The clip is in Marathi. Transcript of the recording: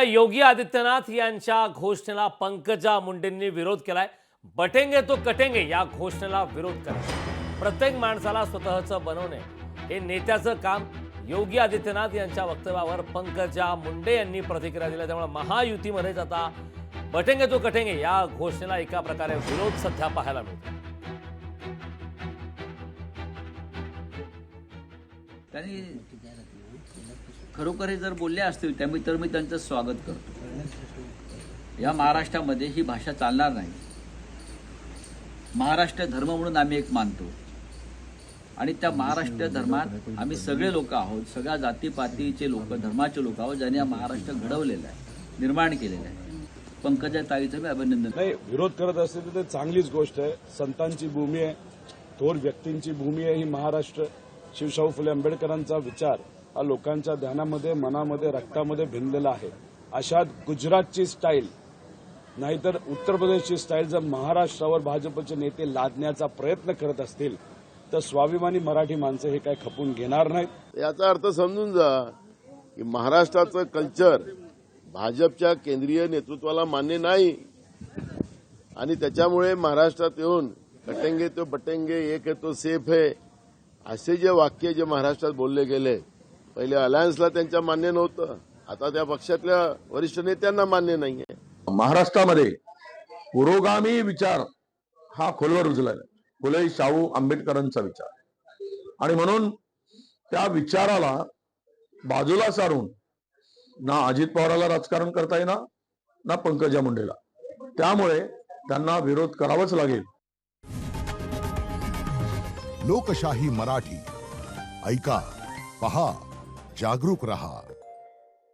योगी आदित्यनाथ यांच्या घोषणेला पंकजा मुंडेंनी विरोध केलाय। बटेंगे तो कटेंगे या घोषणेला विरोध करा। प्रत्येक माणसाला स्वतःचं बनवणे हे नेत्याचं काम। योगी आदित्यनाथ यांच्या वक्तव्यावर पंकजा मुंडे यांनी प्रतिक्रिया दिली। त्यामुळे महायुतीमध्येच आता बटेंगे तो कटेंगे या घोषणेला एका प्रकारे विरोध सध्या पाहायला मिळतो। त्यांनी खरोखर जर बोलले असतील त्यामुळे तर मी त्यांचं स्वागत करतो। या महाराष्ट्रामध्ये ही भाषा चालणार नाही। महाराष्ट्र धर्म म्हणून आम्ही एक मानतो आणि त्या महाराष्ट्र धर्मात आम्ही सगळे लोक आहोत, सगळ्या जातीपातीचे लोक, धर्माचे लोक आहोत, ज्यांनी हा महाराष्ट्र घडवलेला आहे, निर्माण केलेला आहे। पंकजा ताईचं मी अभिनंदन। नाही, विरोध करत असतील तर ते चांगलीच गोष्ट आहे। संतांची भूमी आहे, थोर व्यक्तींची भूमी आहे ही महाराष्ट्र। शिवशाहू फुले आंबेडकरांचा विचार हा लोकांच्या ध्यानामध्ये, मनामध्ये, रक्तामध्ये भिनलेला आहे। अशात गुजरातची स्टाईल नाहीतर उत्तर प्रदेशची स्टाईल जर महाराष्ट्रावर भाजपचे नेते लादण्याचा प्रयत्न करत असतील तर स्वाभिमानी मराठी माणसं हे काय खपून घेणार नाहीत। याचा अर्थ समजून जा की महाराष्ट्राचं कल्चर भाजपच्या केंद्रीय नेतृत्वाला मान्य नाही आणि त्याच्यामुळे महाराष्ट्रात येऊन कटेंगे तो बटेंगे, एक है तो सेफ है असे जे वाक्य जे महाराष्ट्रात बोलले गेले, पहिले अलायन्सला त्यांच्या मान्य नव्हतं, आता त्या पक्षातल्या वरिष्ठ नेत्यांना मान्य नाहीये। महाराष्ट्रामध्ये पुरोगामी विचार हा खोलवर रुजलाय। फुले शाहू आंबेडकरांचा विचार आणि म्हणून त्या विचाराला बाजूला सारून ना अजित पवाराला राजकारण करता येणार ना पंकजा मुंडेला, त्यामुळे त्यांना विरोध करावाच लागेल। लोकशाही मराठी ऐका, पहा, जागरूक रहा।